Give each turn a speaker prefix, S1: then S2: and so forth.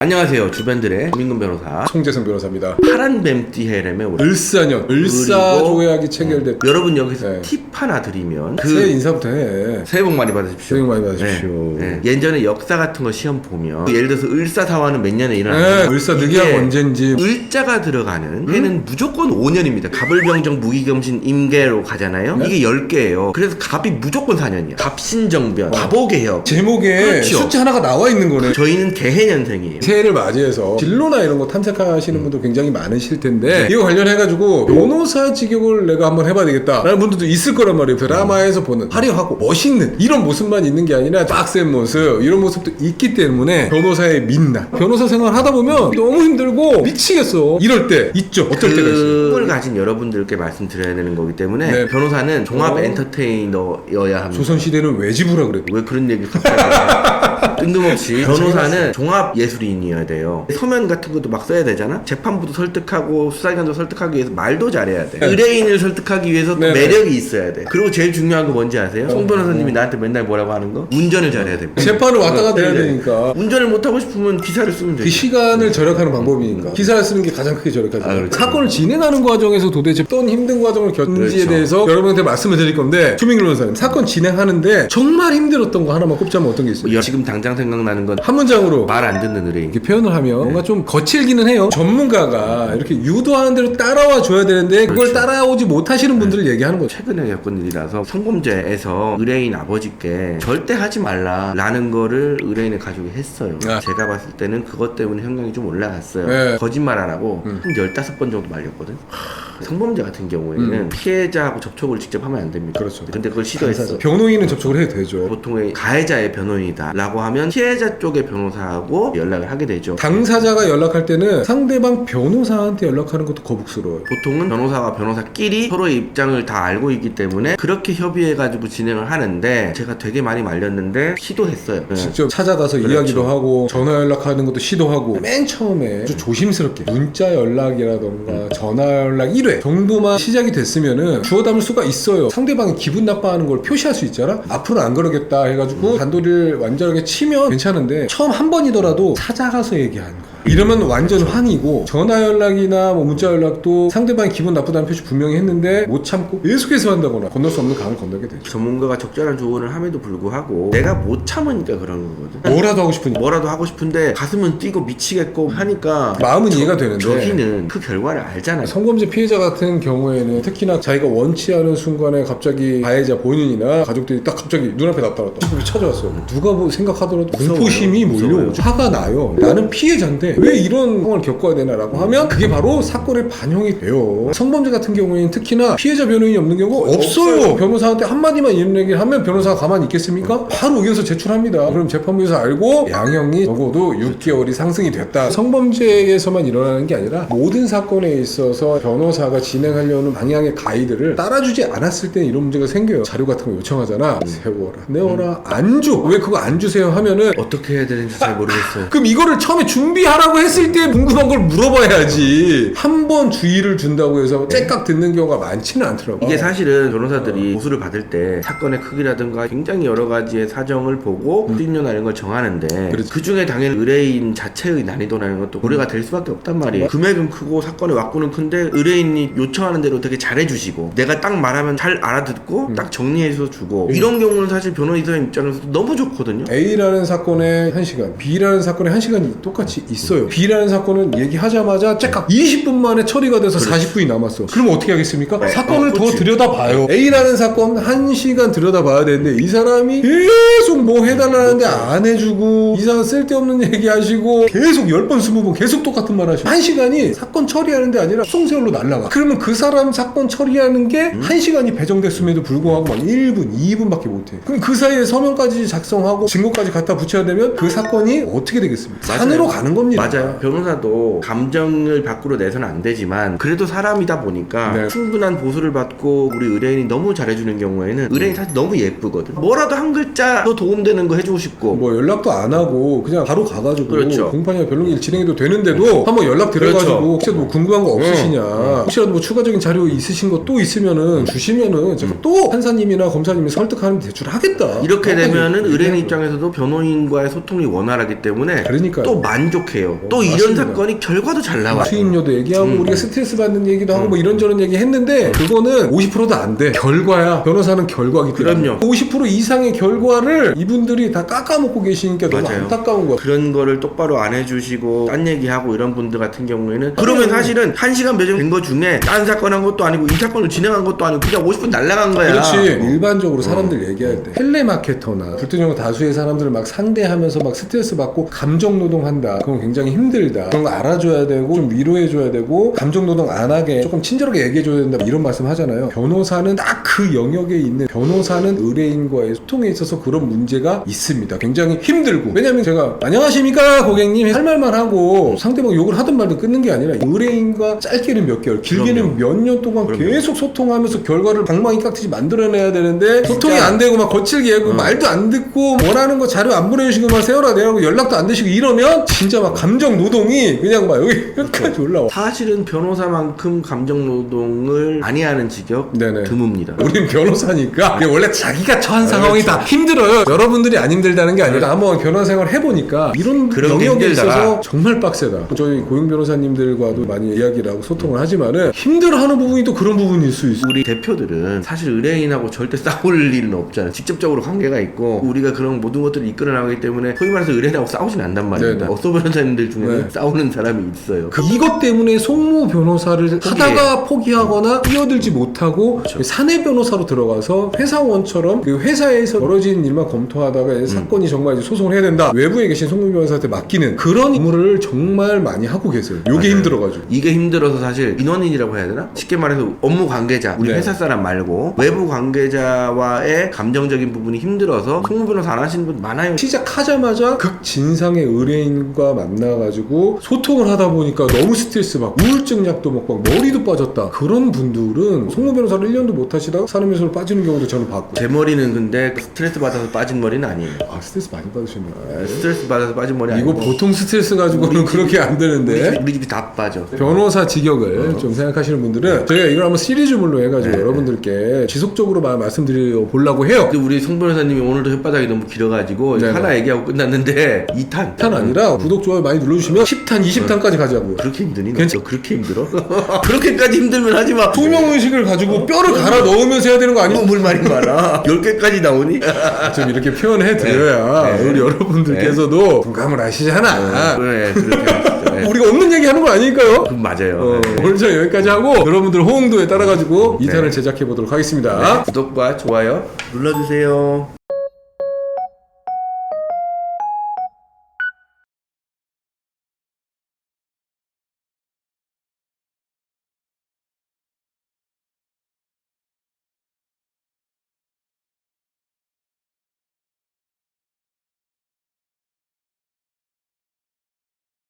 S1: 안녕하세요. 주변들의 김민근 변호사
S2: 송재성 변호사입니다.
S1: 파란 뱀띠 해렘의
S2: 을사년 을사조약이 체결됐.
S1: 여러분 여기서
S2: 네.
S1: 팁 하나 드리면
S2: 새해 인사부터 해.
S1: 새해 복 많이 받으십시오.
S2: 새해 복 많이 받으십시오.
S1: 예전에 역사 같은 거 시험 보면 예를 들어서 을사사화는 몇 년에
S2: 네,
S1: 일어나요?
S2: 을사늑약 언젠지.
S1: 을자가 들어가는 해는 무조건 5년입니다. 갑을병정 무기겸신 임계로 가잖아요.
S2: 네?
S1: 이게 10개예요. 그래서 갑이 무조건 4년이야. 갑신정변, 갑오개혁.
S2: 제목에
S1: 그렇죠.
S2: 숫자 하나가 나와 있는 거네.
S1: 저희는 개해년생이에요.
S2: 새해를 맞이해서 진로나 이런 거 탐색하시는 분들 굉장히 많으실 텐데 이거 관련해가지고 변호사 직업을 내가 한번 해봐야 되겠다 라는 분들도 있을 거란 말이에요. 드라마에서 보는 화려하고 멋있는 이런 모습만 있는 게 아니라 빡센 모습 이런 모습도 있기 때문에 변호사의 민낯 변호사 생활 하다 보면 너무 힘들고 미치겠어 이럴 때 있죠. 어떨 때가 있어요.
S1: 꿈을 가진 여러분들께 말씀드려야 되는 거기 때문에
S2: 네.
S1: 변호사는 종합 엔터테이너여야 합니다.
S2: 조선시대는 왜 지부라 그래.
S1: 왜 그런 얘기 갑자기 뜬금없이 변호사는 종합 예술인이어야 돼요. 서면 같은 것도 막 써야 되잖아. 재판부도 설득하고 수사기관도 설득하기 위해서 말도 잘해야 돼. 의뢰인을 설득하기 위해서 또
S2: 네.
S1: 매력이 있어야 돼. 그리고 제일 중요한 거 뭔지 아세요? 송 변호사님이 나한테 맨날 뭐라고 하는 거? 운전을 잘해야 됩니다.
S2: 재판을 왔다 갔다 해야
S1: 네.
S2: 되니까
S1: 운전을 못하고 싶으면 기사를 쓰면
S2: 그
S1: 되죠.
S2: 시간을 절약하는 방법이니까 기사를 쓰는 게 가장 크게 절약하죠.
S1: 그렇죠.
S2: 사건을 진행하는 과정에서 도대체 어떤 힘든 과정을 겪는지에
S1: 그렇죠.
S2: 대해서 여러분한테 말씀을 드릴 건데 조민길 변호사님 사건 진행하는데 정말 힘들었던 거 하나만 꼽자면 어떤 게 있어요?
S1: 지금 당장 생각나는 건
S2: 한 문장으로
S1: 말 안 듣는 의뢰인.
S2: 이렇게 표현을 하면 뭔가 좀 거칠기는 해요. 전문가가 이렇게 유도하는 대로 따라와 줘야 되는데 그걸
S1: 그렇죠.
S2: 따라오지 못하시는 분들을 얘기하는 거죠.
S1: 최근에 겪은 일이라서 성범죄에서 의뢰인 아버지께 절대 하지 말라라는 거를 의뢰인의 가족이 했어요.
S2: 아.
S1: 제가 봤을 때는 그것 때문에 형량이 좀 올라갔어요.
S2: 네.
S1: 거짓말 안 하고 한 15번 정도 말렸거든. 성범죄 같은 경우에는 피해자하고 접촉을 직접 하면 안 됩니다.
S2: 그렇죠.
S1: 근데 그걸 시도했어.
S2: 변호인은 접촉을 해도 되죠.
S1: 보통의 가해자의 변호인이다 라고 하면 피해자 쪽의 변호사하고 연락을 하게 되죠.
S2: 당사자가 연락할 때는 상대방 변호사한테 연락하는 것도 거북스러워요.
S1: 보통은 변호사와 변호사끼리 서로의 입장을 다 알고 있기 때문에 그렇게 협의해가지고 진행을 하는데 제가 되게 많이 말렸는데 시도했어요. 네.
S2: 직접 찾아가서
S1: 그렇죠.
S2: 이야기도 하고 전화 연락하는 것도 시도하고 맨 처음에 아주 조심스럽게 문자 연락이라던가 전화 연락 1회 정도만 시작이 됐으면은 주워 담을 수가 있어요. 상대방이 기분 나빠하는 걸 표시할 수 있잖아. 앞으로는 안 그러겠다 해가지고 단도리를 완전하게 치면 괜찮은데 처음 한 번이더라도 찾아가서 얘기하는 거야. 이러면 완전 환이고 전화 연락이나 뭐 문자 연락도 상대방이 기분 나쁘다는 표시 분명히 했는데 못 참고 계속해서 한다거나 건널 수 없는 강을 건너게 되죠.
S1: 전문가가 적절한 조언을 함에도 불구하고 내가 못 참으니까 그런 거거든.
S2: 뭐라도 하고 싶으니
S1: 뭐라도 하고 싶은데 가슴은 뛰고 미치겠고 하니까
S2: 마음은 이해가 되는데
S1: 저기는 그 결과를 알잖아요.
S2: 성범죄 피해자 같은 경우에는 특히나 자기가 원치 않은 순간에 갑자기 가해자 본인이나 가족들이 딱 갑자기 눈앞에 나타났다. 집에 찾아왔어요. 누가 뭐 생각하더라도
S1: 무서워요.
S2: 공포심이 몰려오죠.
S1: 무서워요.
S2: 화가 나요. 나는 피해자인데 왜 이런 상황을 겪어야 되나라고 하면 그게 바로 사건의 반영이 돼요. 성범죄 같은 경우에는 특히나 피해자 변호인이 없는 경우가 없어요. 변호사한테 한마디만 이런 얘기를 하면 변호사가 가만히 있겠습니까? 바로 의견서 제출합니다. 그럼 재판부에서 알고 양형이 적어도 6개월이 상승이 됐다. 성범죄에서만 일어나는 게 아니라 모든 사건에 있어서 변호사가 진행하려는 방향의 가이드를 따라주지 않았을 때 이런 문제가 생겨요. 자료 같은 거 요청하잖아. 세워라, 내워라, 안 줘. 왜 그거 안 주세요 하면은
S1: 어떻게 해야 되는지 잘 모르겠어요.
S2: 그럼 이거를 처음에 준비하라고 했을 때 궁금한 걸 물어봐야지. 한 번 주의를 준다고 해서 째깍 듣는 경우가 많지는 않더라고요.
S1: 이게 사실은 변호사들이 보수를 받을 때 사건의 크기라든가 굉장히 여러 가지의 사정을 보고 수익료나 이런 걸 정하는데
S2: 그렇지.
S1: 그 중에 당연히 의뢰인 자체의 난이도라는 것도 고려가 될 수밖에 없단 말이에요. 금액은 크고 사건의 왁구는 큰데 의뢰인이 요청하는 대로 되게 잘해주시고 내가 딱 말하면 잘 알아듣고 딱 정리해서 주고 이런 경우는 사실 변호인의 입장에서 너무 좋거든요.
S2: A라는 사건에 1시간, B라는 사건에 1시간이 똑같이 있어요. B라는 사건은 얘기하자마자 째깍 20분 만에 처리가 돼서 40분이 남았어. 그럼 어떻게 하겠습니까? 사건을 더
S1: 그렇지.
S2: 들여다봐요. A라는 사건 1시간 들여다봐야 되는데 이 사람이 계속 뭐 해달라는데 안 해주고 이상한 쓸데없는 얘기하시고 계속 10번 20번 계속 똑같은 말 하시고 1시간이 사건 처리하는 데 아니라 송세월로 날아가. 그러면 그 사람 사건 처리하는 게 1시간이 배정됐음에도 불구하고 막 1분 2분밖에 못해. 그럼 그 사이에 서면까지 작성하고 증거까지 갖다 붙여야 되면 그 사건이 어떻게 되겠습니까? 산으로 가는 겁니다.
S1: 맞아요. 변호사도 감정을 밖으로 내서는 안 되지만 그래도 사람이다 보니까
S2: 네.
S1: 충분한 보수를 받고 우리 의뢰인이 너무 잘해주는 경우에는 의뢰인이 사실 너무 예쁘거든. 뭐라도 한 글자 더 도움되는 거 해주고 싶고
S2: 뭐 연락도 안 하고 그냥 바로 가가지고
S1: 그렇죠.
S2: 공판이나 변론일 진행해도 되는데도 한번 연락 드려가지고
S1: 그렇죠.
S2: 혹시 뭐 궁금한 거 없으시냐 혹시라도 뭐 추가적인 자료 있으신 거 또 있으면은 주시면은 제가 또 판사님이나 검사님이 설득하는 대출 하겠다.
S1: 이렇게 되면은 의뢰인
S2: 얘기하는
S1: 입장에서도 변호인과의 소통이 원활하기 때문에
S2: 그러니까요.
S1: 또 만족해요. 또 이런
S2: 맞습니다.
S1: 사건이 결과도 잘 나와요.
S2: 수임료도 얘기하고 우리가 스트레스 받는 얘기도 하고 뭐 이런저런 얘기 했는데 그거는 50%도 안 돼. 결과야. 변호사는 결과기 때문에.
S1: 그럼요.
S2: 50% 이상의 결과를 이분들이 다 깎아먹고 계시니까 너무
S1: 맞아요.
S2: 안타까운 거야.
S1: 그런 거를 똑바로 안 해주시고 딴 얘기하고 이런 분들 같은 경우에는 그러면 사실은 1시간 배정된 거 중에 딴 사건 한 것도 아니고 이 사건을 진행한 것도 아니고 그냥 50분 날라간 거야.
S2: 그렇지. 일반적으로 사람들 얘기할 때 텔레마케터나 불특정 다수의 사람들을 막 상대하면서 막 스트레스 받고 감정 노동한다. 그건 굉장히 힘들다. 그런 거 알아줘야 되고 좀 위로해줘야 되고 감정 노동 안 하게 조금 친절하게 얘기해줘야 된다. 이런 말씀 하잖아요. 변호사는 딱 그 영역에 있는 변호사는 의뢰인과의 소통에 있어서 그런 문제가 있습니다. 굉장히 힘들고 왜냐면 제가 안녕하십니까 고객님 할 말만 하고 상대방 욕을 하든 말든 끊는 게 아니라 의뢰인과 짧게는 몇 개월 길게는 몇 년 동안 계속 소통하면서 결과를 방망이 깍듯이 만들어내야 되는데 소통이 안 되고 막 거칠게 하고 말도 안 듣고 원하는 거 자료 안 보내주시고 막 세워라 내라고 연락도 안 되시고 이러면 진짜 막 감정 노동이 그냥 막 여기 끝까지 올라와.
S1: 사실은 변호사만큼 감정 노동을 많이 하는 직업
S2: 네네.
S1: 드뭅니다.
S2: 우린 변호사니까 이게 원래 자기가 처한 상황이 다 힘들어요. 여러분들이 안 힘들다는 게 아니라 한번 변호사 생활 해보니까 이런
S1: 그런 게
S2: 영역에
S1: 힘들다.
S2: 있어서 정말 빡세다. 저희 고용 변호사님들과도 많이 이야기를 하고 소통을 하지만은 힘들어하는 부분이 또 그런 부분일 수 있어.
S1: 우리 대표들은 사실 의뢰인하고 절대 싸울 일은 없잖아요. 직접적으로 관계가 있고 우리가 그런 모든 것들을 이끌어 나가기 때문에 소위 말해서 의뢰인하고 싸우진 않단 말입니다.
S2: 네네.
S1: 어서 변호사님들 중에는
S2: 네.
S1: 싸우는 사람이 있어요.
S2: 이것 때문에 송무 변호사를 하다가 포기하거나 뛰어들지 못하고
S1: 그렇죠.
S2: 사내 변호사로 들어가서 회사원처럼 그 회사에서 벌어진 일만 검토하다가 사건이 정말 이제 소송을 해야 된다. 외부에 계신 송무 변호사한테 맡기는 그런 업무를 정말 많이 하고 계세요. 요게
S1: 맞아요.
S2: 힘들어가지고.
S1: 이게 힘들어서 사실 인원인이라고 해야 되나? 쉽게 말해서 업무 관계자, 우리
S2: 네.
S1: 회사 사람 말고 외부 관계자와의 감정적인 부분이 힘들어서 송무 변호사 안 하시는 분 많아요.
S2: 시작하자마자 극진상의 의뢰인과 만나가지고 소통을 하다 보니까 너무 스트레스 받고 우울증 약도 먹고 막 머리도 빠졌다. 그런 분들은 송무 변호사를 1년도 못 하시다가 산업연수로 빠지는 경우도 저는 봤고.
S1: 제 머리는 근데 스트레스 받아서 빠진 머리는 아니에요.
S2: 아 스트레스 많이 받으시나.
S1: 스트레스 받아서 빠진 머리
S2: 이거
S1: 아니고
S2: 보통 스트레스 가지고는 그렇게 안 되는데.
S1: 우리 집이 다 빠져.
S2: 변호사 직역을 좀 생각하시는 분들은 저희가 이걸 한번 시리즈물로 해가지고 여러분들께 지속적으로 말씀드려 보려고 해요.
S1: 근데 우리 송 변호사님이 오늘도 혓바닥이 너무 길어가지고
S2: 네네.
S1: 하나 얘기하고 끝났는데 2탄
S2: 10탄 아니라 구독, 좋아요 많이 눌러주시면 10탄, 20탄까지 가자고요.
S1: 그렇게 힘드니? 너 그렇게 힘들어? 그렇게까지 힘들면 하지마.
S2: 투명의식을 가지고 뼈를 갈아 넣으면서 해야 되는 거 아니야?
S1: 뭘 말이 많아. 10개까지 나오니?
S2: 좀 이렇게 표현해 드려야
S1: 네.
S2: 우리 여러분들께서도 공감을 하시잖아.
S1: 그래 그렇게 하시죠. 네.
S2: 우리가 없는 얘기 하는 거 아니니까요.
S1: 그럼 맞아요. 네.
S2: 오늘 저 여기까지 하고 여러분들 호응도에 따라가지고 2탄을 제작해 보도록 하겠습니다.
S1: 구독과 좋아요 눌러주세요.